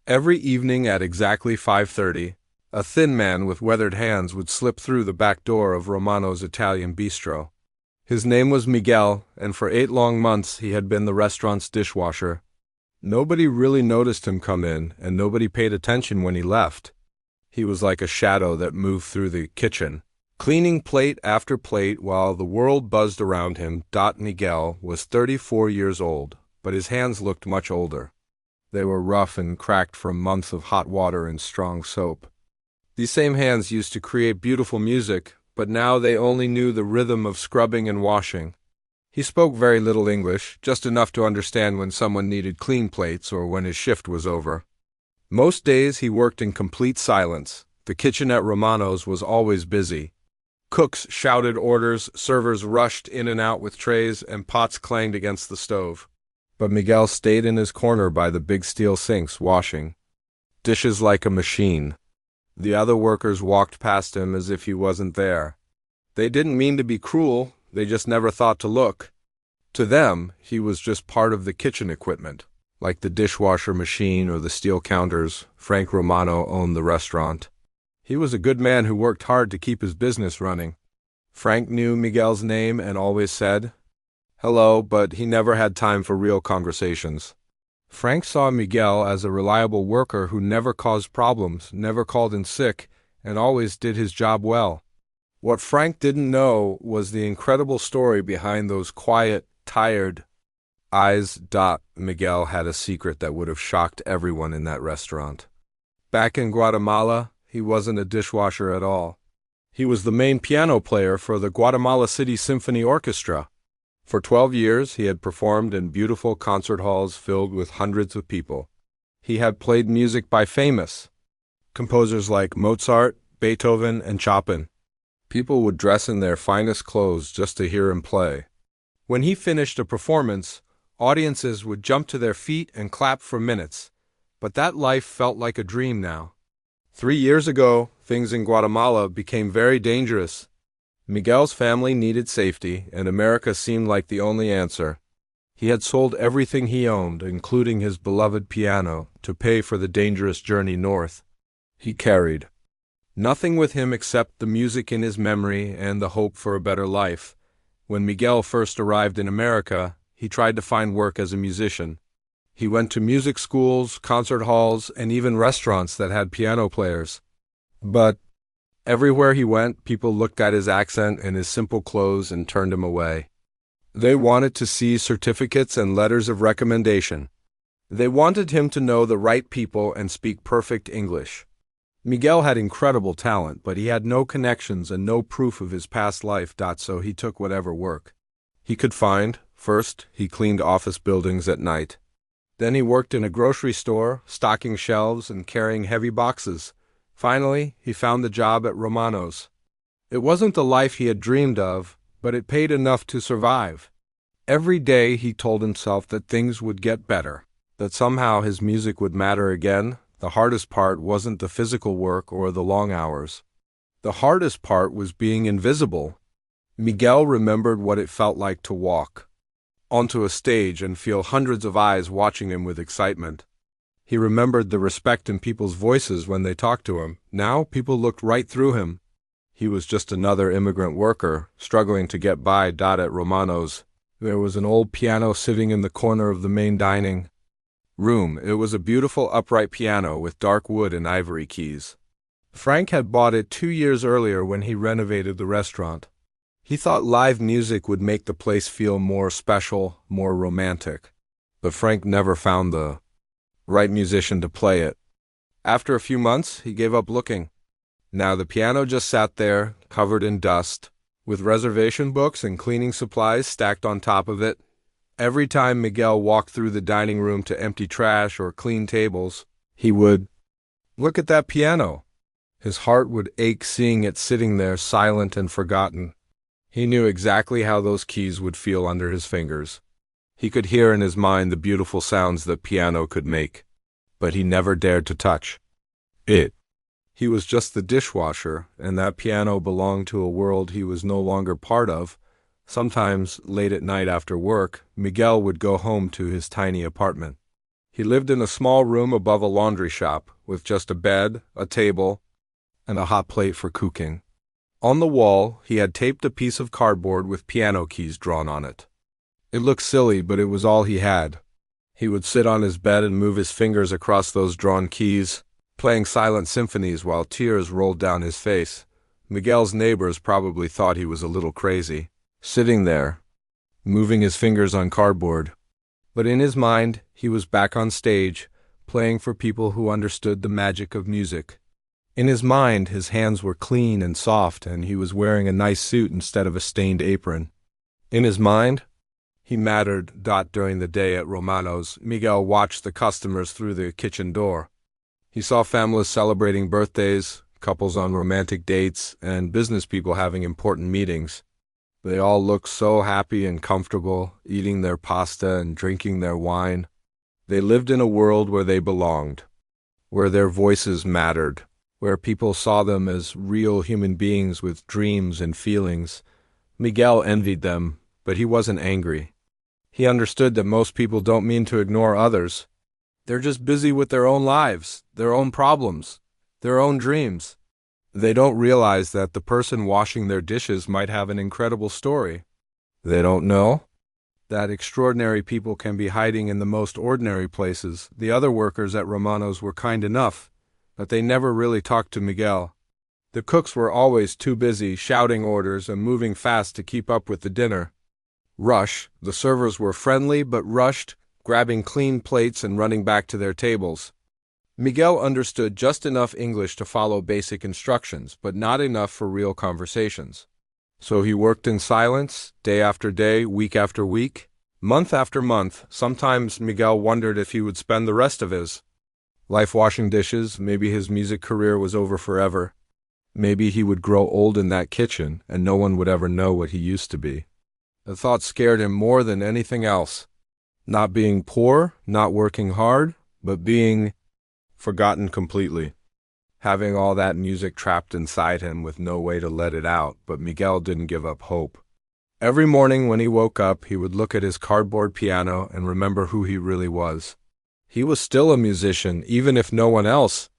Every evening at exactly 5:30, a thin man with weathered hands would slip through the back door of Romano's Italian bistro. His name was Miguel, and for 8 long months he had been the restaurant's dishwasher. Nobody really noticed him come in, and nobody paid attention when he left. He was like a shadow that moved through the kitchen, cleaning plate after plate while the world buzzed around him. Miguel was 34 years old, but his hands looked much older. They were rough and cracked from months of hot water and strong soap. These same hands used to create beautiful music, but now they only knew the rhythm of scrubbing and washing. He spoke very little English, just enough to understand when someone needed clean plates or when his shift was over. Most days he worked in complete silence. The kitchen at Romano's was always busy. Cooks shouted orders, servers rushed in and out with trays, and pots clanged against the stove. But Miguel stayed in his corner by the big steel sinks, washing dishes like a machine. The other workers walked past him as if he wasn't there. They didn't mean to be cruel, they just never thought to look. To them, he was just part of the kitchen equipment, like the dishwasher machine or the steel counters. Frank Romano owned the restaurant. He was a good man who worked hard to keep his business running. Frank knew Miguel's name and always said hello, but he never had time for real conversations. Frank saw Miguel as a reliable worker who never caused problems, never called in sick, and always did his job well. What Frank didn't know was the incredible story behind those quiet, tired eyes. Miguel had a secret that would have shocked everyone in that restaurant. Back in Guatemala, he wasn't a dishwasher at all. He was the main piano player for the Guatemala City Symphony Orchestra. For 12 years, he had performed in beautiful concert halls filled with hundreds of people. He had played music by famous composers like Mozart, Beethoven, and Chopin. People would dress in their finest clothes just to hear him play. When he finished a performance, audiences would jump to their feet and clap for minutes. But that life felt like a dream now. 3 years ago, things in Guatemala became very dangerous. Miguel's family needed safety, and America seemed like the only answer. He had sold everything he owned, including his beloved piano, to pay for the dangerous journey north. He carried nothing with him except the music in his memory and the hope for a better life. When Miguel first arrived in America, he tried to find work as a musician. He went to music schools, concert halls, and even restaurants that had piano players. But everywhere he went, people looked at his accent and his simple clothes and turned him away. They wanted to see certificates and letters of recommendation. They wanted him to know the right people and speak perfect English. Miguel had incredible talent, but he had no connections and no proof of his past life. So he took whatever work he could find. First, he cleaned office buildings at night. Then he worked in a grocery store, stocking shelves and carrying heavy boxes. Finally, he found the job at Romano's. It wasn't the life he had dreamed of, but it paid enough to survive. Every day he told himself that things would get better, that somehow his music would matter again. The hardest part wasn't the physical work or the long hours. The hardest part was being invisible. Miguel remembered what it felt like to walk onto a stage and feel hundreds of eyes watching him with excitement. He remembered the respect in people's voices when they talked to him. Now people looked right through him. He was just another immigrant worker, struggling to get by. At Romano's, there was an old piano sitting in the corner of the main dining room. It was a beautiful upright piano with dark wood and ivory keys. Frank had bought it 2 years earlier when he renovated the restaurant. He thought live music would make the place feel more special, more romantic. But Frank never found the right musician to play it. After a few months, he gave up looking. Now the piano just sat there, covered in dust, with reservation books and cleaning supplies stacked on top of it. Every time Miguel walked through the dining room to empty trash or clean tables, he would look at that piano. His heart would ache seeing it sitting there silent and forgotten. He knew exactly how those keys would feel under his fingers. He could hear in his mind the beautiful sounds the piano could make, but he never dared to touch it. He was just the dishwasher, and that piano belonged to a world he was no longer part of. Sometimes, late at night after work, Miguel would go home to his tiny apartment. He lived in a small room above a laundry shop, with just a bed, a table, and a hot plate for cooking. On the wall, he had taped a piece of cardboard with piano keys drawn on it. It looked silly, but it was all he had. He would sit on his bed and move his fingers across those drawn keys, playing silent symphonies while tears rolled down his face. Miguel's neighbors probably thought he was a little crazy, sitting there, moving his fingers on cardboard. But in his mind, he was back on stage, playing for people who understood the magic of music. In his mind, his hands were clean and soft, and he was wearing a nice suit instead of a stained apron. In his mind, he mattered. During the day at Romano's, Miguel watched the customers through the kitchen door. He saw families celebrating birthdays, couples on romantic dates, and business people having important meetings. They all looked so happy and comfortable, eating their pasta and drinking their wine. They lived in a world where they belonged, where their voices mattered, where people saw them as real human beings with dreams and feelings. Miguel envied them, but he wasn't angry. He understood that most people don't mean to ignore others. They're just busy with their own lives, their own problems, their own dreams. They don't realize that the person washing their dishes might have an incredible story. They don't know that extraordinary people can be hiding in the most ordinary places. The other workers at Romano's were kind enough, but they never really talked to Miguel. The cooks were always too busy shouting orders and moving fast to keep up with the dinner. The servers were friendly but rushed, grabbing clean plates and running back to their tables. Miguel understood just enough English to follow basic instructions, but not enough for real conversations. So he worked in silence, day after day, week after week, month after month. Sometimes Miguel wondered if he would spend the rest of his life washing dishes. Maybe his music career was over forever. Maybe he would grow old in that kitchen and no one would ever know what he used to be. The thought scared him more than anything else. Not being poor, not working hard, but being forgotten completely. Having all that music trapped inside him with no way to let it out, but Miguel didn't give up hope. Every morning when he woke up, he would look at his cardboard piano and remember who he really was. He was still a musician, even if no one else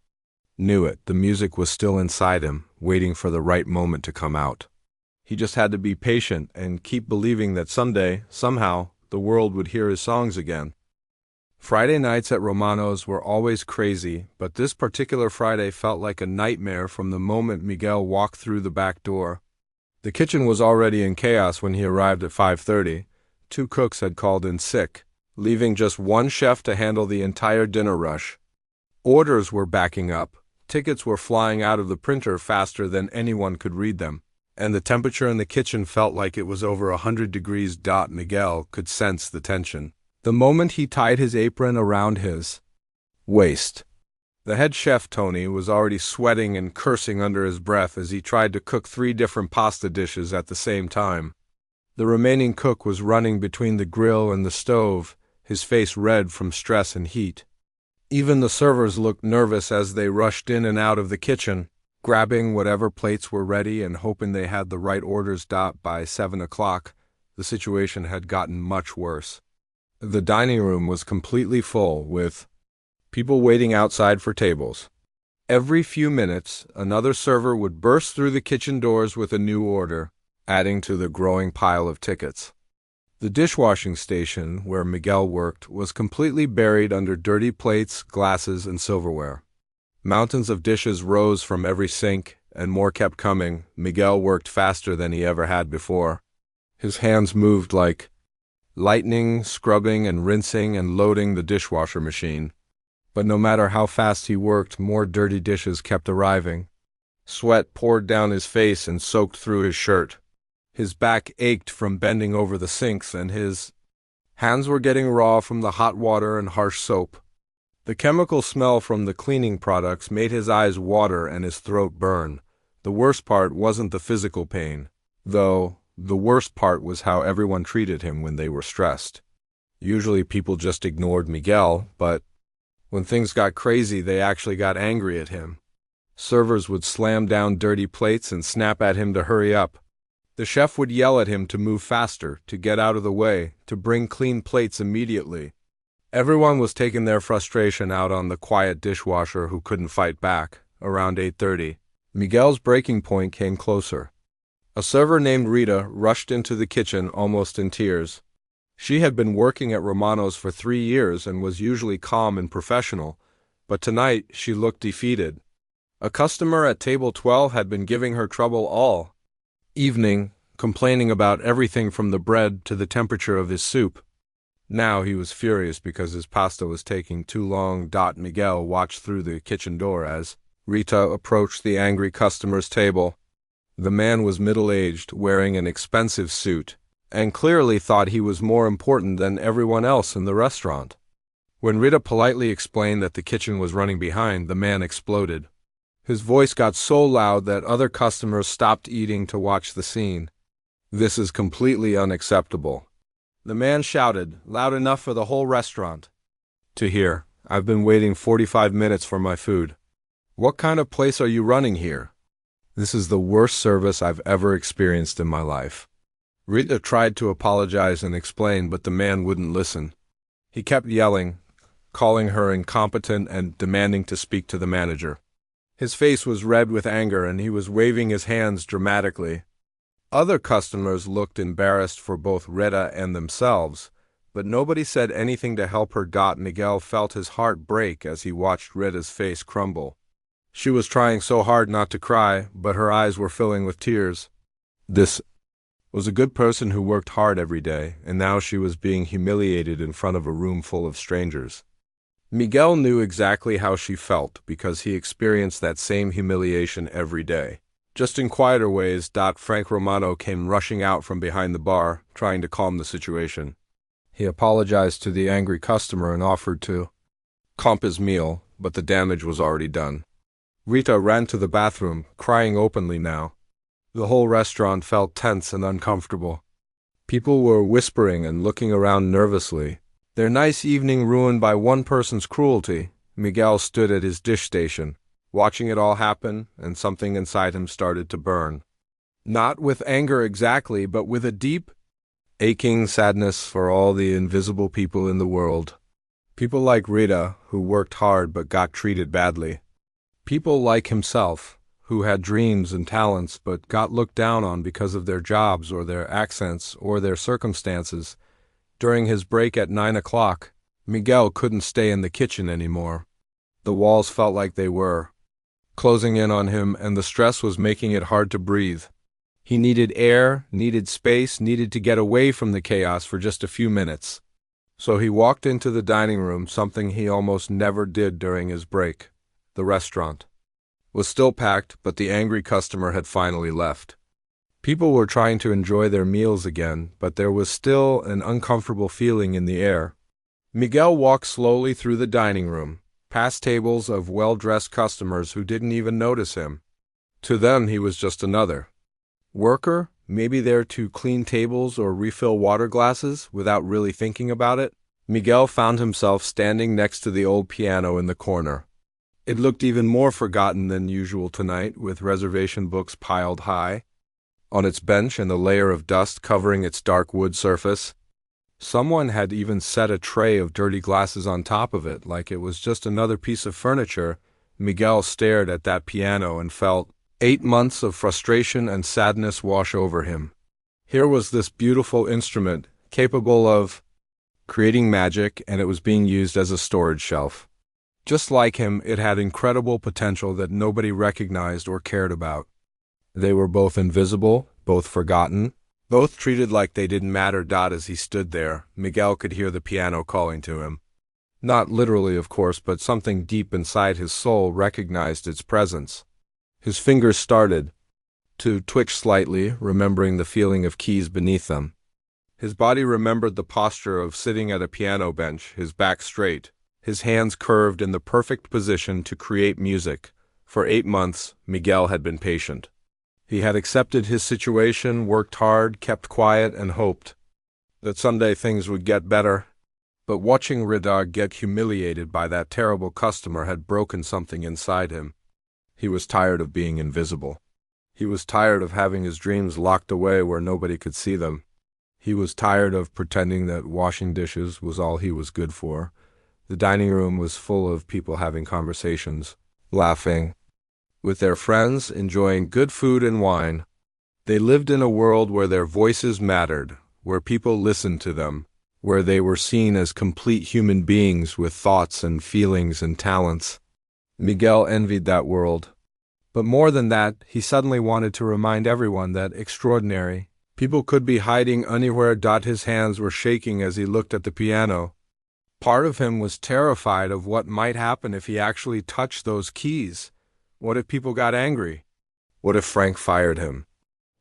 knew it. The music was still inside him, waiting for the right moment to come out. He just had to be patient and keep believing that someday, somehow, the world would hear his songs again. Friday nights at Romano's were always crazy, but this particular Friday felt like a nightmare from the moment Miguel walked through the back door. The kitchen was already in chaos when he arrived at 5:30. 2 cooks had called in sick, leaving just one chef to handle the entire dinner rush. Orders were backing up, tickets were flying out of the printer faster than anyone could read them, and the temperature in the kitchen felt like it was over 100 degrees. Miguel could sense the tension. The moment he tied his apron around his waist, the head chef, Tony, was already sweating and cursing under his breath as he tried to cook 3 different pasta dishes at the same time. The remaining cook was running between the grill and the stove, his face red from stress and heat. Even the servers looked nervous as they rushed in and out of the kitchen, grabbing whatever plates were ready and hoping they had the right orders. By 7 o'clock, the situation had gotten much worse. The dining room was completely full, with people waiting outside for tables. Every few minutes, another server would burst through the kitchen doors with a new order, adding to the growing pile of tickets. The dishwashing station, where Miguel worked, was completely buried under dirty plates, glasses, and silverware. Mountains of dishes rose from every sink, and more kept coming. Miguel worked faster than he ever had before. His hands moved like lightning, scrubbing and rinsing and loading the dishwasher machine. But no matter how fast he worked, more dirty dishes kept arriving. Sweat poured down his face and soaked through his shirt. His back ached from bending over the sinks, and his hands were getting raw from the hot water and harsh soap. The chemical smell from the cleaning products made his eyes water and his throat burn. The worst part wasn't the physical pain, though. The worst part was how everyone treated him when they were stressed. Usually people just ignored Miguel, but when things got crazy, they actually got angry at him. Servers would slam down dirty plates and snap at him to hurry up. The chef would yell at him to move faster, to get out of the way, to bring clean plates immediately. Everyone was taking their frustration out on the quiet dishwasher who couldn't fight back. Around 8:30, Miguel's breaking point came closer. A server named Rita rushed into the kitchen almost in tears. She had been working at Romano's for 3 years and was usually calm and professional, but tonight she looked defeated. A customer at table 12 had been giving her trouble all evening, complaining about everything from the bread to the temperature of his soup. Now he was furious because his pasta was taking too long. Miguel watched through the kitchen door as Rita approached the angry customer's table. The man was middle-aged, wearing an expensive suit, and clearly thought he was more important than everyone else in the restaurant. When Rita politely explained that the kitchen was running behind, the man exploded. His voice got so loud that other customers stopped eating to watch the scene. "This is completely unacceptable," the man shouted, loud enough for the whole restaurant to hear. "I've been waiting 45 minutes for my food. What kind of place are you running here? This is the worst service I've ever experienced in my life." Rita tried to apologize and explain, but the man wouldn't listen. He kept yelling, calling her incompetent and demanding to speak to the manager. His face was red with anger and he was waving his hands dramatically. Other customers looked embarrassed for both Rita and themselves, but nobody said anything to help her. Miguel felt his heart break as he watched Rita's face crumble. She was trying so hard not to cry, but her eyes were filling with tears. This was a good person who worked hard every day, and now she was being humiliated in front of a room full of strangers. Miguel knew exactly how she felt because he experienced that same humiliation every day. Just in quieter ways. Frank Romano came rushing out from behind the bar, trying to calm the situation. He apologized to the angry customer and offered to comp his meal, but the damage was already done. Rita ran to the bathroom, crying openly now. The whole restaurant felt tense and uncomfortable. People were whispering and looking around nervously. Their nice evening ruined by one person's cruelty. Miguel stood at his dish station, watching it all happen, and something inside him started to burn. Not with anger exactly, but with a deep, aching sadness for all the invisible people in the world. People like Rita, who worked hard but got treated badly. People like himself, who had dreams and talents but got looked down on because of their jobs or their accents or their circumstances. During his break at 9 o'clock, Miguel couldn't stay in the kitchen anymore. The walls felt like they were closing in on him, and the stress was making it hard to breathe. He needed air, needed space, needed to get away from the chaos for just a few minutes. So he walked into the dining room, something he almost never did during his break. The restaurant was still packed, but the angry customer had finally left. People were trying to enjoy their meals again, but there was still an uncomfortable feeling in the air. Miguel walked slowly through the dining room, past tables of well-dressed customers who didn't even notice him. To them, he was just another worker, maybe there to clean tables or refill water glasses without really thinking about it. Miguel found himself standing next to the old piano in the corner. It looked even more forgotten than usual tonight, with reservation books piled high on its bench and the layer of dust covering its dark wood surface. Someone had even set a tray of dirty glasses on top of it, like it was just another piece of furniture. Miguel stared at that piano and felt 8 months of frustration and sadness wash over him. Here was this beautiful instrument, capable of creating magic, and it was being used as a storage shelf. Just like him, it had incredible potential that nobody recognized or cared about. They were both invisible, both forgotten, both treated like they didn't matter. As he stood there, Miguel could hear the piano calling to him. Not literally, of course, but something deep inside his soul recognized its presence. His fingers started to twitch slightly, remembering the feeling of keys beneath them. His body remembered the posture of sitting at a piano bench, his back straight, his hands curved in the perfect position to create music. For 8 months, Miguel had been patient. He had accepted his situation, worked hard, kept quiet, and hoped that someday things would get better. But watching Rita get humiliated by that terrible customer had broken something inside him. He was tired of being invisible. He was tired of having his dreams locked away where nobody could see them. He was tired of pretending that washing dishes was all he was good for. The dining room was full of people having conversations, laughing, with their friends, enjoying good food and wine. They lived in a world where their voices mattered, where people listened to them, where they were seen as complete human beings with thoughts and feelings and talents. Miguel envied that world. But more than that, he suddenly wanted to remind everyone that extraordinary people could be hiding anywhere. His hands were shaking as he looked at the piano. Part of him was terrified of what might happen if he actually touched those keys. What if people got angry? What if Frank fired him?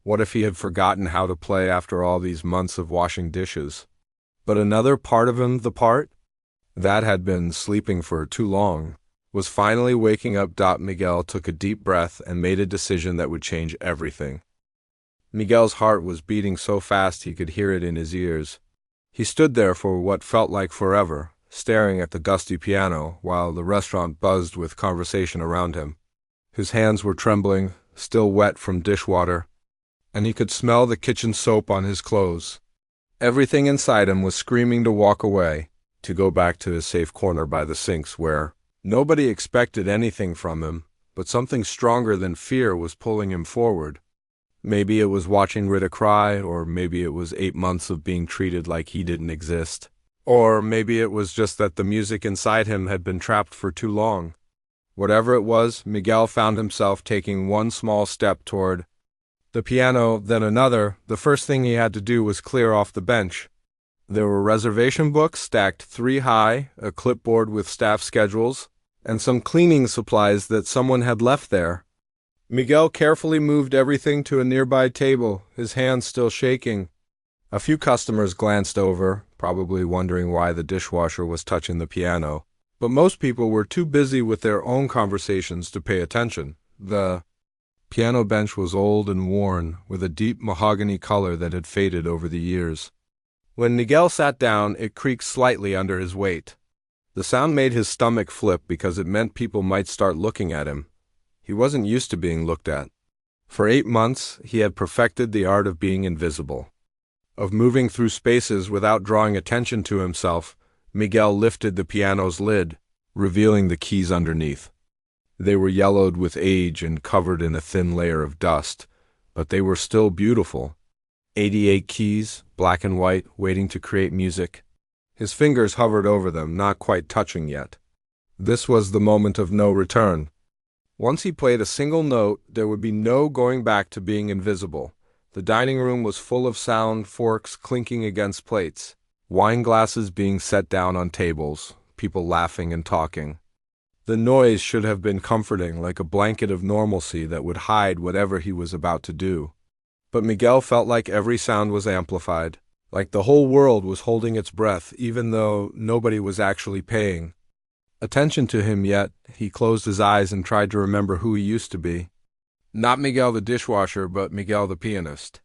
What if he had forgotten how to play after all these months of washing dishes? But another part of him, the part that had been sleeping for too long, was finally waking up. Miguel took a deep breath and made a decision that would change everything. Miguel's heart was beating so fast he could hear it in his ears. He stood there for what felt like forever, staring at the dusty piano while the restaurant buzzed with conversation around him. His hands were trembling, still wet from dishwater, and he could smell the kitchen soap on his clothes. Everything inside him was screaming to walk away, to go back to his safe corner by the sinks where nobody expected anything from him, but something stronger than fear was pulling him forward. Maybe it was watching Rita cry, or maybe it was 8 months of being treated like he didn't exist. Or maybe it was just that the music inside him had been trapped for too long. Whatever it was, Miguel found himself taking one small step toward the piano, then another. The first thing he had to do was clear off the bench. There were reservation books stacked 3 high, a clipboard with staff schedules, and some cleaning supplies that someone had left there. Miguel carefully moved everything to a nearby table, his hands still shaking. A few customers glanced over, probably wondering why the dishwasher was touching the piano, but most people were too busy with their own conversations to pay attention. The piano bench was old and worn, with a deep mahogany color that had faded over the years. When Miguel sat down, it creaked slightly under his weight. The sound made his stomach flip because it meant people might start looking at him. He wasn't used to being looked at. For 8 months, he had perfected the art of being invisible, of moving through spaces without drawing attention to himself. Miguel lifted the piano's lid, revealing the keys underneath. They were yellowed with age and covered in a thin layer of dust, but they were still beautiful. 88 keys, black and white, waiting to create music. His fingers hovered over them, not quite touching yet. This was the moment of no return. Once he played a single note, there would be no going back to being invisible. The dining room was full of sound, forks clinking against plates, wine glasses being set down on tables, people laughing and talking. The noise should have been comforting, like a blanket of normalcy that would hide whatever he was about to do. But Miguel felt like every sound was amplified, like the whole world was holding its breath, even though nobody was actually paying attention to him yet. He closed his eyes and tried to remember who he used to be. Not Miguel the dishwasher, but Miguel the pianist.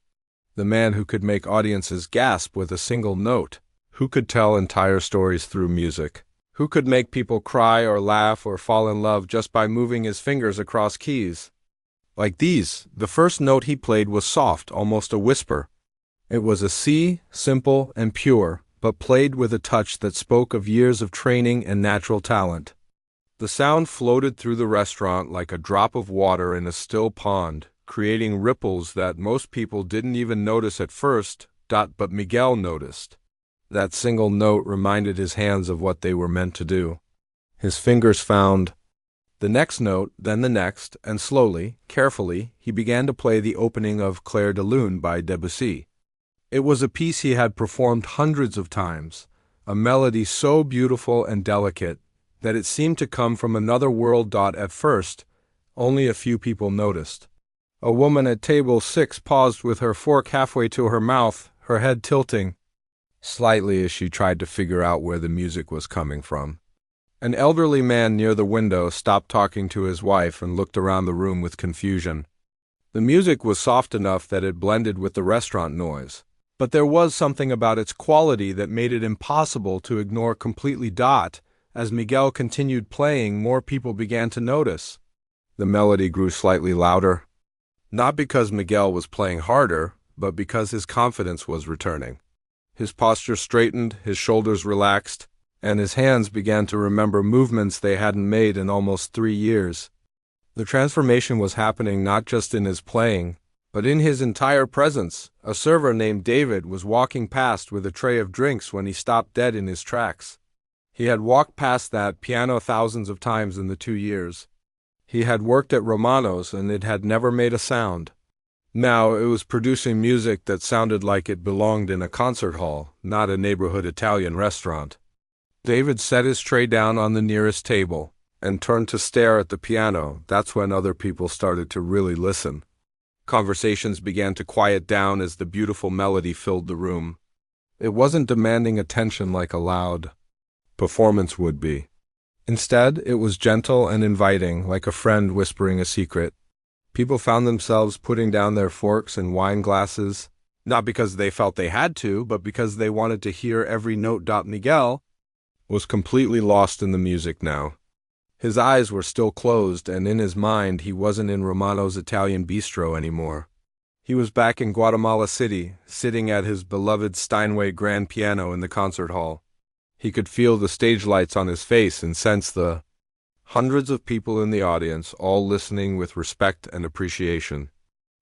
The man who could make audiences gasp with a single note, who could tell entire stories through music, who could make people cry or laugh or fall in love just by moving his fingers across keys. Like these, the first note he played was soft, almost a whisper. It was a C, simple and pure, but played with a touch that spoke of years of training and natural talent. The sound floated through the restaurant like a drop of water in a still pond, creating ripples that most people didn't even notice at first, but Miguel noticed. That single note reminded his hands of what they were meant to do. His fingers found the next note, then the next, and slowly, carefully, he began to play the opening of Clair de Lune by Debussy. It was a piece he had performed hundreds of times, a melody so beautiful and delicate that it seemed to come from another world. At first, only a few people noticed. A woman at table 6 paused with her fork halfway to her mouth, her head tilting slightly as she tried to figure out where the music was coming from. An elderly man near the window stopped talking to his wife and looked around the room with confusion. The music was soft enough that it blended with the restaurant noise, but there was something about its quality that made it impossible to ignore completely. As Miguel continued playing, more people began to notice. The melody grew slightly louder, not because Miguel was playing harder, but because his confidence was returning. His posture straightened, his shoulders relaxed, and his hands began to remember movements they hadn't made in almost 3 years. The transformation was happening not just in his playing, but in his entire presence. A server named David was walking past with a tray of drinks when he stopped dead in his tracks. He had walked past that piano thousands of times in the 2 years. He had worked at Romano's and it had never made a sound. Now it was producing music that sounded like it belonged in a concert hall, not a neighborhood Italian restaurant. David set his tray down on the nearest table and turned to stare at the piano. That's when other people started to really listen. Conversations began to quiet down as the beautiful melody filled the room. It wasn't demanding attention like a loud performance would be. Instead, it was gentle and inviting, like a friend whispering a secret. People found themselves putting down their forks and wine glasses, not because they felt they had to, but because they wanted to hear every note. Miguel was completely lost in the music now. His eyes were still closed, and in his mind he wasn't in Romano's Italian bistro anymore. He was back in Guatemala City, sitting at his beloved Steinway grand piano in the concert hall. He could feel the stage lights on his face and sense the hundreds of people in the audience, all listening with respect and appreciation.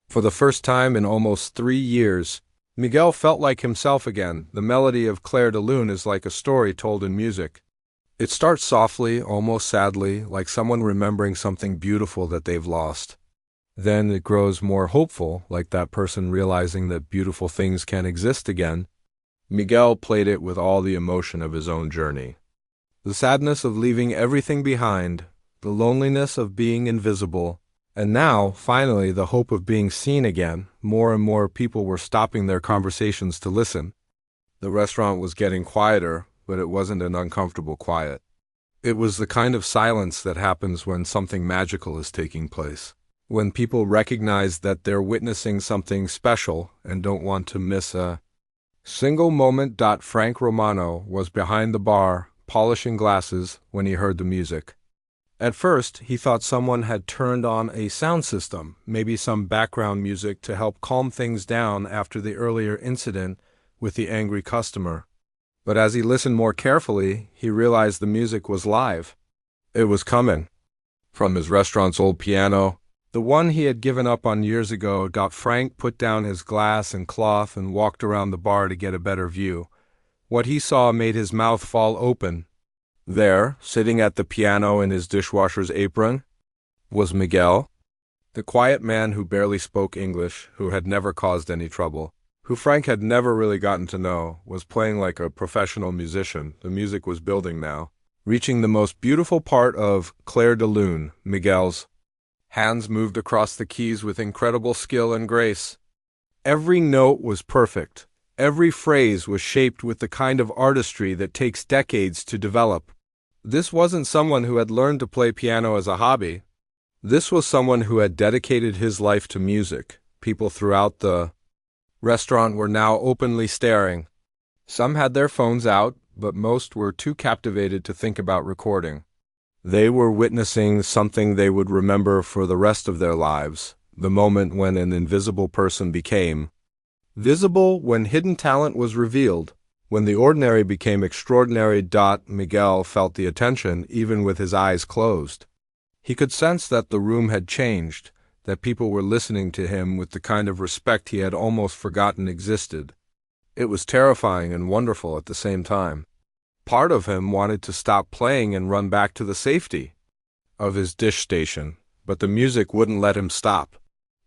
For the first time in almost 3 years, Miguel felt like himself again. The melody of Clair de Lune is like a story told in music. It starts softly, almost sadly, like someone remembering something beautiful that they've lost. Then it grows more hopeful, like that person realizing that beautiful things can exist again. Miguel played it with all the emotion of his own journey. The sadness of leaving everything behind, the loneliness of being invisible, and now, finally, the hope of being seen again. More and more people were stopping their conversations to listen. The restaurant was getting quieter, but it wasn't an uncomfortable quiet. It was the kind of silence that happens when something magical is taking place, when people recognize that they're witnessing something special and don't want to miss a single moment. Frank Romano was behind the bar, polishing glasses, when he heard the music. At first, he thought someone had turned on a sound system, maybe some background music to help calm things down after the earlier incident with the angry customer. But as he listened more carefully, he realized the music was live. It was coming from his restaurant's old piano, the one he had given up on years ago. Frank put down his glass and cloth and walked around the bar to get a better view. What he saw made his mouth fall open. There, sitting at the piano in his dishwasher's apron, was Miguel, the quiet man who barely spoke English, who had never caused any trouble, who Frank had never really gotten to know, was playing like a professional musician. The music was building now, reaching the most beautiful part of Clair de Lune. Miguel's hands moved across the keys with incredible skill and grace. Every note was perfect. Every phrase was shaped with the kind of artistry that takes decades to develop. This wasn't someone who had learned to play piano as a hobby. This was someone who had dedicated his life to music. People throughout the restaurant were now openly staring. Some had their phones out, but most were too captivated to think about recording. They were witnessing something they would remember for the rest of their lives, the moment when an invisible person became visible, when hidden talent was revealed, when the ordinary became extraordinary. Miguel felt the attention even with his eyes closed. He could sense that the room had changed, that people were listening to him with the kind of respect he had almost forgotten existed. It was terrifying and wonderful at the same time. Part of him wanted to stop playing and run back to the safety of his dish station, but the music wouldn't let him stop.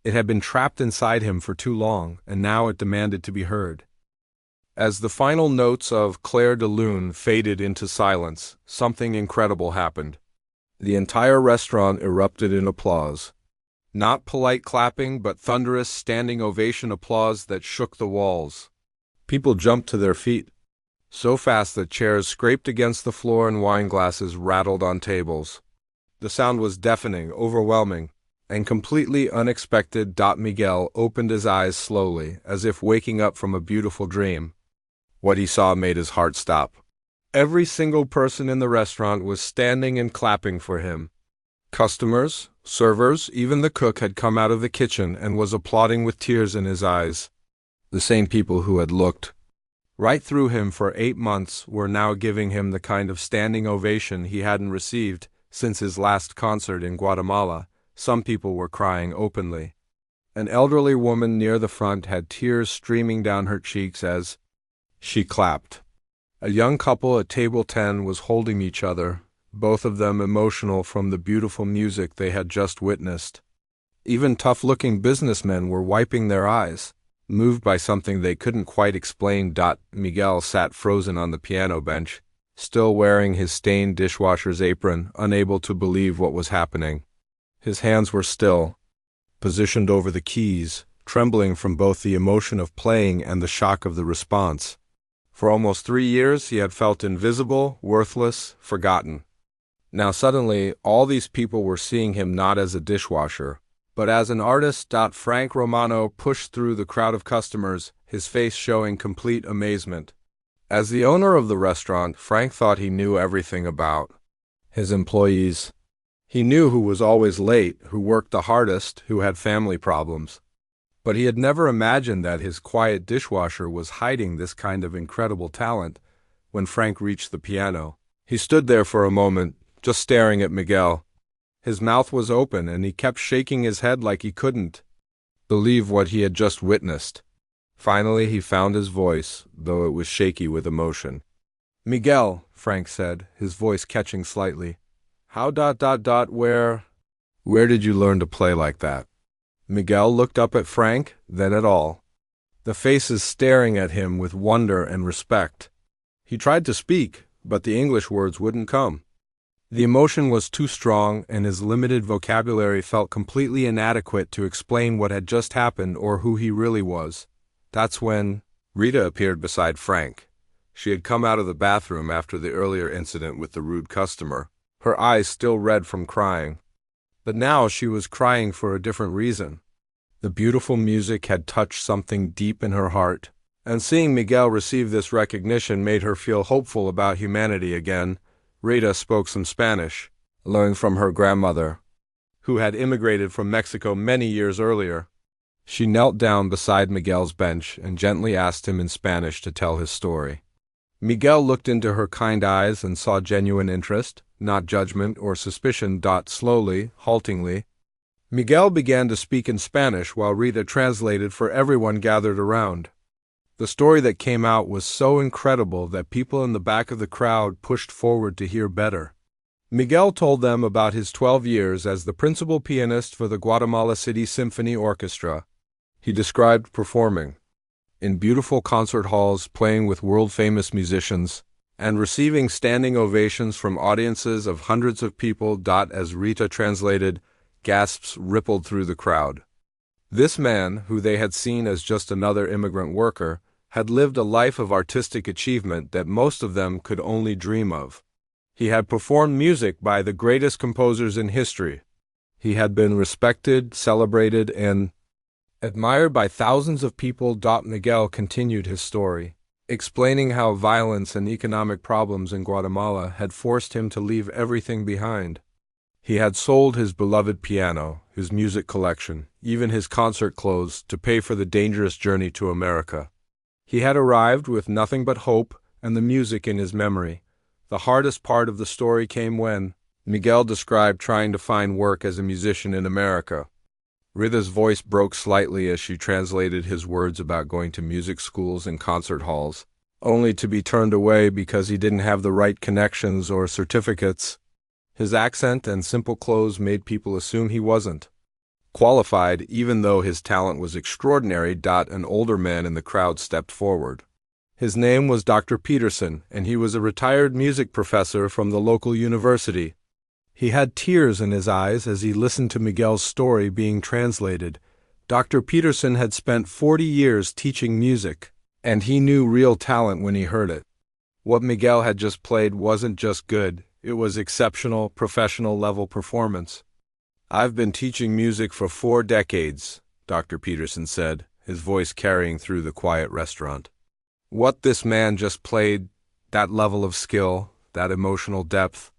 It had been trapped inside him for too long, and now it demanded to be heard. As the final notes of Clair de Lune faded into silence, something incredible happened. The entire restaurant erupted in applause. Not polite clapping, but thunderous, standing ovation applause that shook the walls. People jumped to their feet, so fast that chairs scraped against the floor and wine glasses rattled on tables. The sound was deafening, overwhelming, and completely unexpected. Miguel opened his eyes slowly, as if waking up from a beautiful dream. What he saw made his heart stop. Every single person in the restaurant was standing and clapping for him. Customers, servers, even the cook had come out of the kitchen and was applauding with tears in his eyes. The same people who had looked right through him for 8 months, were now giving him the kind of standing ovation he hadn't received since his last concert in Guatemala. Some people were crying openly. An elderly woman near the front had tears streaming down her cheeks as she clapped. A young couple at table 10 was holding each other, both of them emotional from the beautiful music they had just witnessed. Even tough-looking businessmen were wiping their eyes, moved by something they couldn't quite explain. Miguel sat frozen on the piano bench, still wearing his stained dishwasher's apron, unable to believe what was happening. His hands were still, positioned over the keys, trembling from both the emotion of playing and the shock of the response. For almost 3 years he had felt invisible, worthless, forgotten. Now suddenly, all these people were seeing him not as a dishwasher, but as an artist. Frank Romano pushed through the crowd of customers, his face showing complete amazement. As the owner of the restaurant, Frank thought he knew everything about his employees. He knew who was always late, who worked the hardest, who had family problems. But he had never imagined that his quiet dishwasher was hiding this kind of incredible talent. When Frank reached the piano, he stood there for a moment, just staring at Miguel. His mouth was open and he kept shaking his head like he couldn't believe what he had just witnessed. Finally he found his voice, though it was shaky with emotion. "Miguel," Frank said, his voice catching slightly. Where did you learn to play like that?" Miguel looked up at Frank, then at all the faces staring at him with wonder and respect. He tried to speak, but the English words wouldn't come. The emotion was too strong, and his limited vocabulary felt completely inadequate to explain what had just happened or who he really was. That's when Rita appeared beside Frank. She had come out of the bathroom after the earlier incident with the rude customer, her eyes still red from crying. But now she was crying for a different reason. The beautiful music had touched something deep in her heart, and seeing Miguel receive this recognition made her feel hopeful about humanity again. Rita spoke some Spanish, learned from her grandmother, who had immigrated from Mexico many years earlier. She knelt down beside Miguel's bench and gently asked him in Spanish to tell his story. Miguel looked into her kind eyes and saw genuine interest, not judgment or suspicion. Slowly, haltingly, Miguel began to speak in Spanish while Rita translated for everyone gathered around. The story that came out was so incredible that people in the back of the crowd pushed forward to hear better. Miguel told them about his 12 years as the principal pianist for the Guatemala City Symphony Orchestra. He described performing in beautiful concert halls, playing with world-famous musicians, and receiving standing ovations from audiences of hundreds of people. As Rita translated, gasps rippled through the crowd. This man, who they had seen as just another immigrant worker, had lived a life of artistic achievement that most of them could only dream of. He had performed music by the greatest composers in history. He had been respected, celebrated, and admired by thousands of people. Miguel continued his story, explaining how violence and economic problems in Guatemala had forced him to leave everything behind. He had sold his beloved piano, his music collection, even his concert clothes to pay for the dangerous journey to America. He had arrived with nothing but hope and the music in his memory. The hardest part of the story came when Miguel described trying to find work as a musician in America. Rita's voice broke slightly as she translated his words about going to music schools and concert halls, only to be turned away because he didn't have the right connections or certificates. His accent and simple clothes made people assume he wasn't qualified, even though his talent was extraordinary. An older man in the crowd stepped forward. His name was Dr. Peterson, and he was a retired music professor from the local university. He had tears in his eyes as he listened to Miguel's story being translated. Dr. Peterson had spent 40 years teaching music, and he knew real talent when he heard it. What Miguel had just played wasn't just good. It was exceptional, professional-level performance. "I've been teaching music for 4 decades, Dr. Peterson said, his voice carrying through the quiet restaurant. What this man just played, that level of skill, that emotional depth,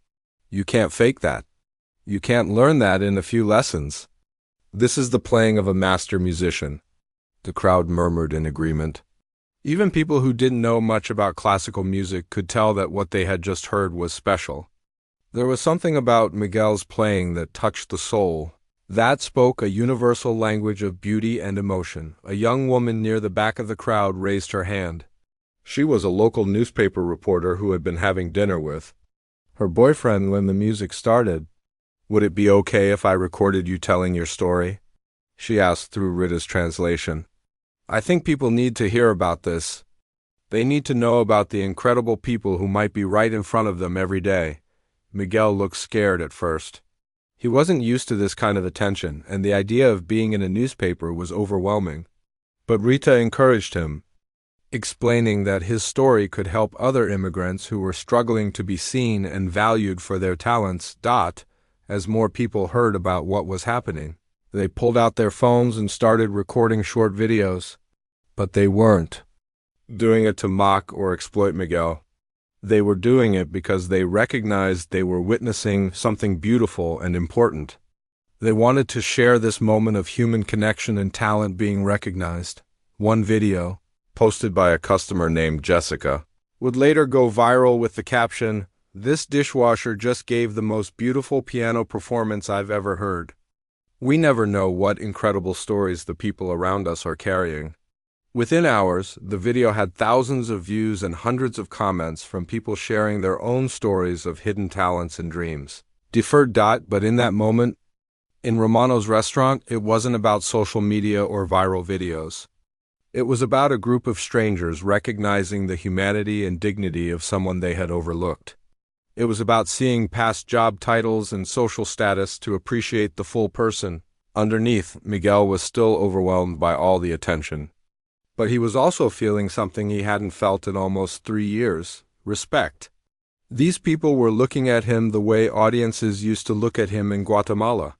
you can't fake that. You can't learn that in a few lessons. This is the playing of a master musician." The crowd murmured in agreement. Even people who didn't know much about classical music could tell that what they had just heard was special. There was something about Miguel's playing that touched the soul. That spoke a universal language of beauty and emotion. A young woman near the back of the crowd raised her hand. She was a local newspaper reporter who had been having dinner with her boyfriend when the music started. "Would it be okay if I recorded you telling your story?" she asked through Rita's translation. "I think people need to hear about this. They need to know about the incredible people who might be right in front of them every day." Miguel looked scared at first. He wasn't used to this kind of attention, and the idea of being in a newspaper was overwhelming. But Rita encouraged him, explaining that his story could help other immigrants who were struggling to be seen and valued for their talents. As more people heard about what was happening, they pulled out their phones and started recording short videos. But they weren't doing it to mock or exploit Miguel. They were doing it because they recognized they were witnessing something beautiful and important. They wanted to share this moment of human connection and talent being recognized. One video, posted by a customer named Jessica, would later go viral with the caption, "This dishwasher just gave the most beautiful piano performance I've ever heard." We never know what incredible stories the people around us are carrying. Within hours, the video had thousands of views and hundreds of comments from people sharing their own stories of hidden talents and dreams. But in that moment, in Romano's restaurant, it wasn't about social media or viral videos. It was about a group of strangers recognizing the humanity and dignity of someone they had overlooked. It was about seeing past job titles and social status to appreciate the full person. Underneath, Miguel was still overwhelmed by all the attention. But he was also feeling something he hadn't felt in almost 3 years: respect. These people were looking at him the way audiences used to look at him in Guatemala.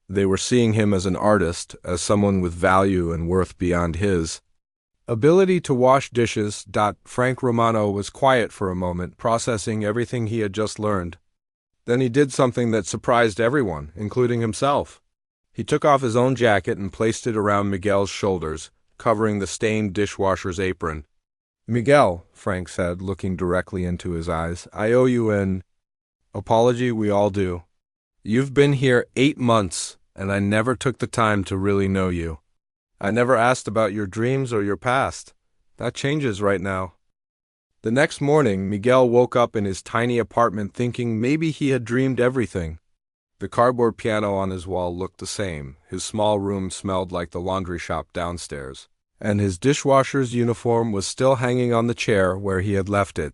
They were seeing him as an artist, as someone with value and worth beyond his ability to wash dishes. Frank Romano was quiet for a moment, processing everything he had just learned. Then he did something that surprised everyone, including himself. He took off his own jacket and placed it around Miguel's shoulders, covering the stained dishwasher's apron. "Miguel," Frank said, looking directly into his eyes, "I owe you an apology. We all do. You've been here 8 months, and I never took the time to really know you. I never asked about your dreams or your past. That changes right now." The next morning, Miguel woke up in his tiny apartment thinking maybe he had dreamed everything. The cardboard piano on his wall looked the same, his small room smelled like the laundry shop downstairs, and his dishwasher's uniform was still hanging on the chair where he had left it.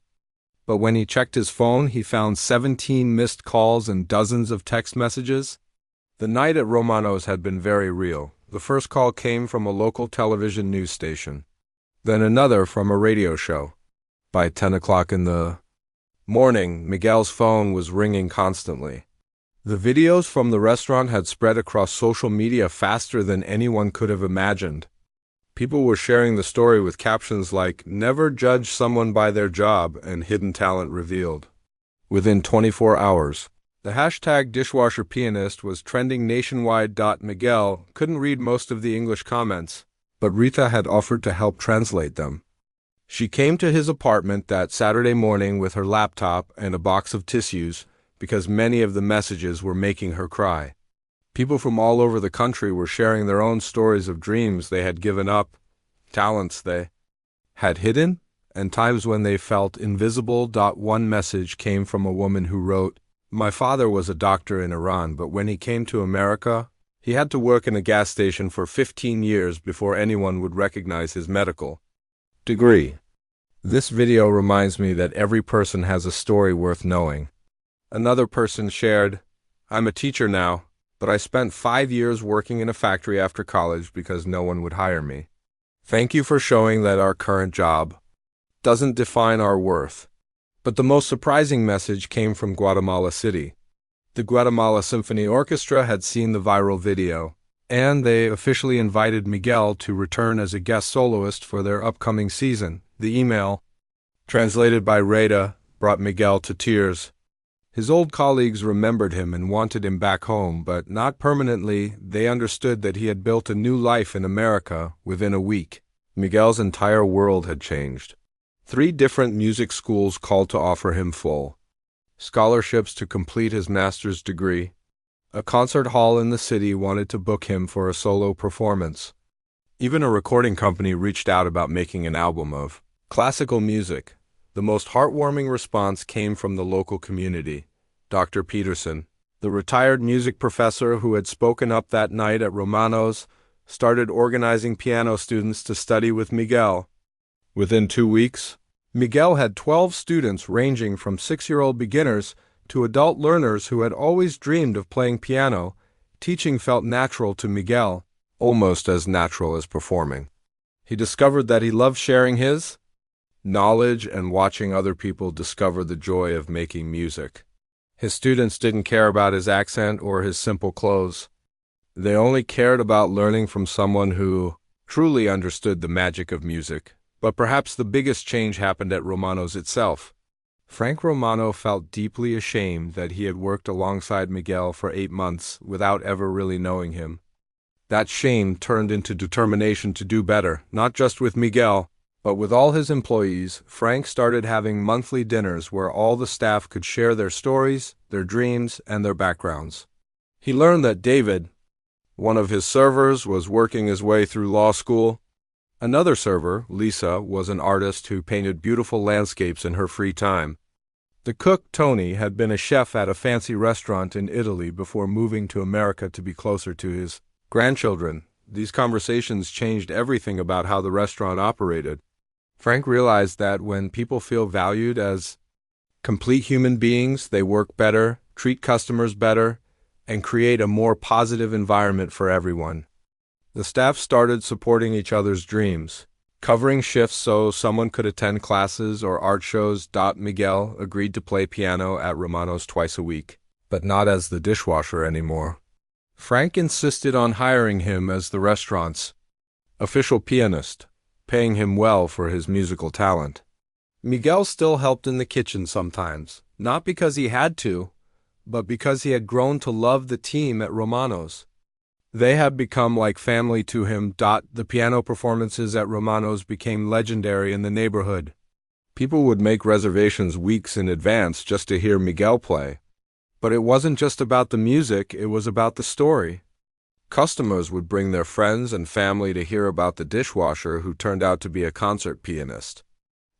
But when he checked his phone, he found 17 missed calls and dozens of text messages. The night at Romano's had been very real. The first call came from a local television news station, then another from a radio show. By 10 o'clock in the morning, Miguel's phone was ringing constantly. The videos from the restaurant had spread across social media faster than anyone could have imagined. People were sharing the story with captions like, "Never judge someone by their job," and "Hidden talent revealed." Within 24 hours, the hashtag dishwasher pianist was trending nationwide. Miguel couldn't read most of the English comments, but Rita had offered to help translate them. She came to his apartment that Saturday morning with her laptop and a box of tissues, because many of the messages were making her cry. People from all over the country were sharing their own stories of dreams they had given up, talents they had hidden, and times when they felt invisible. One message came from a woman who wrote, "My father was a doctor in Iran, but when he came to America, he had to work in a gas station for 15 years before anyone would recognize his medical degree. This video reminds me that every person has a story worth knowing." Another person shared, "I'm a teacher now, but I spent 5 years working in a factory after college because no one would hire me. Thank you for showing that our current job doesn't define our worth." But the most surprising message came from Guatemala City. The Guatemala Symphony Orchestra had seen the viral video, and they officially invited Miguel to return as a guest soloist for their upcoming season. The email, translated by Rita, brought Miguel to tears. His old colleagues remembered him and wanted him back home, but not permanently. They understood that he had built a new life in America within a week. Miguel's entire world had changed. 3 different music schools called to offer him full scholarships to complete his master's degree. A concert hall in the city wanted to book him for a solo performance. Even a recording company reached out about making an album of classical music. The most heartwarming response came from the local community. Dr. Peterson, the retired music professor who had spoken up that night at Romano's, started organizing piano students to study with Miguel. Within 2 weeks, Miguel had 12 students ranging from 6-year-old beginners to adult learners who had always dreamed of playing piano. Teaching felt natural to Miguel, almost as natural as performing. He discovered that he loved sharing his knowledge and watching other people discover the joy of making music. His students didn't care about his accent or his simple clothes. They only cared about learning from someone who truly understood the magic of music. But perhaps the biggest change happened at Romano's itself. Frank Romano felt deeply ashamed that he had worked alongside Miguel for 8 months without ever really knowing him. That shame turned into determination to do better, not just with Miguel, but with all his employees. Frank started having monthly dinners where all the staff could share their stories, their dreams, and their backgrounds. He learned that David, one of his servers, was working his way through law school. Another server, Lisa, was an artist who painted beautiful landscapes in her free time. The cook, Tony, had been a chef at a fancy restaurant in Italy before moving to America to be closer to his grandchildren. These conversations changed everything about how the restaurant operated. Frank realized that when people feel valued as complete human beings, they work better, treat customers better, and create a more positive environment for everyone. The staff started supporting each other's dreams, covering shifts so someone could attend classes or art shows. Miguel agreed to play piano at Romano's twice a week, but not as the dishwasher anymore. Frank insisted on hiring him as the restaurant's official pianist, paying him well for his musical talent. Miguel still helped in the kitchen sometimes, not because he had to, but because he had grown to love the team at Romano's. They had become like family to him. The piano performances at Romano's became legendary in the neighborhood. People would make reservations weeks in advance just to hear Miguel play. But it wasn't just about the music, it was about the story. Customers would bring their friends and family to hear about the dishwasher who turned out to be a concert pianist.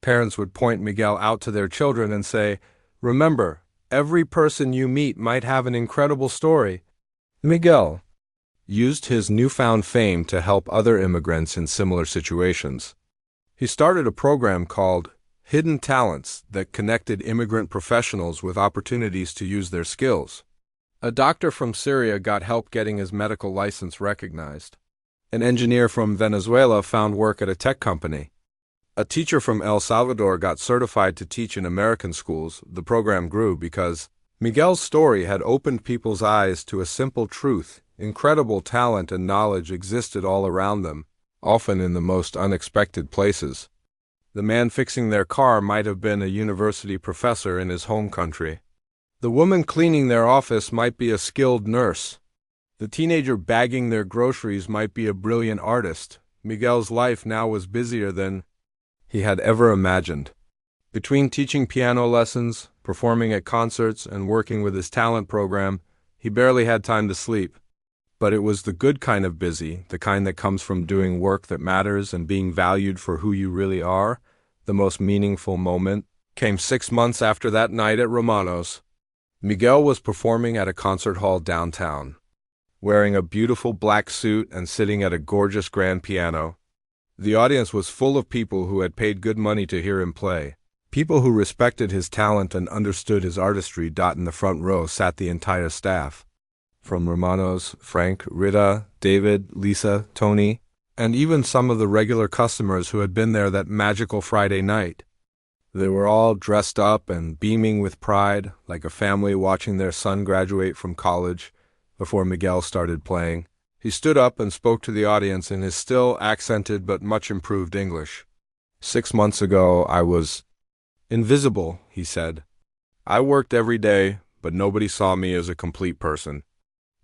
Parents would point Miguel out to their children and say, "Remember, every person you meet might have an incredible story." Miguel used his newfound fame to help other immigrants in similar situations. He started a program called Hidden Talents that connected immigrant professionals with opportunities to use their skills. A doctor from Syria got help getting his medical license recognized. An engineer from Venezuela found work at a tech company. A teacher from El Salvador got certified to teach in American schools. The program grew because Miguel's story had opened people's eyes to a simple truth. Incredible talent and knowledge existed all around them, often in the most unexpected places. The man fixing their car might have been a university professor in his home country. The woman cleaning their office might be a skilled nurse. The teenager bagging their groceries might be a brilliant artist. Miguel's life now was busier than he had ever imagined. Between teaching piano lessons, performing at concerts, and working with his talent program, he barely had time to sleep. But it was the good kind of busy, the kind that comes from doing work that matters and being valued for who you really are. The most meaningful moment came 6 months after that night at Romano's. Miguel was performing at a concert hall downtown, wearing a beautiful black suit and sitting at a gorgeous grand piano. The audience was full of people who had paid good money to hear him play, people who respected his talent and understood his artistry. In the front row sat the entire staff. From Romano's, Frank, Rita, David, Lisa, Tony, and even some of the regular customers who had been there that magical Friday night. They were all dressed up and beaming with pride, like a family watching their son graduate from college. Before Miguel started playing, he stood up and spoke to the audience in his still accented but much improved English. 6 months ago, I was invisible, he said. I worked every day, but nobody saw me as a complete person.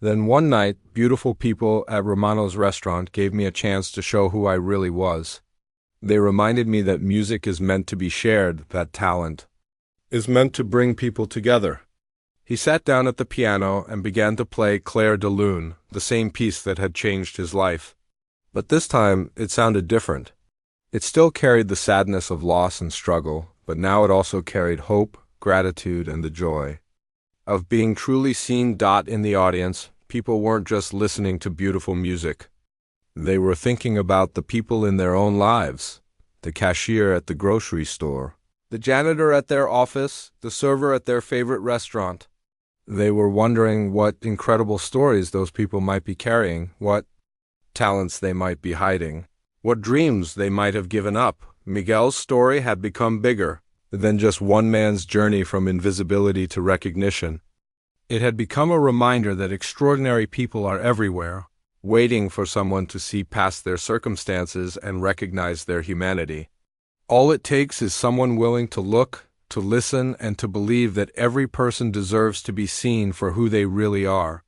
Then one night, beautiful people at Romano's restaurant gave me a chance to show who I really was. They reminded me that music is meant to be shared, that talent is meant to bring people together. He sat down at the piano and began to play Clair de Lune, the same piece that had changed his life. But this time, it sounded different. It still carried the sadness of loss and struggle, but now it also carried hope, gratitude, and the joy of being truly seen. In the audience, people weren't just listening to beautiful music. They were thinking about the people in their own lives, the cashier at the grocery store, the janitor at their office, the server at their favorite restaurant. They were wondering what incredible stories those people might be carrying, what talents they might be hiding, what dreams they might have given up. Miguel's story had become bigger than just one man's journey from invisibility to recognition. It had become a reminder that extraordinary people are everywhere, waiting for someone to see past their circumstances and recognize their humanity. All it takes is someone willing to look, to listen, and to believe that every person deserves to be seen for who they really are.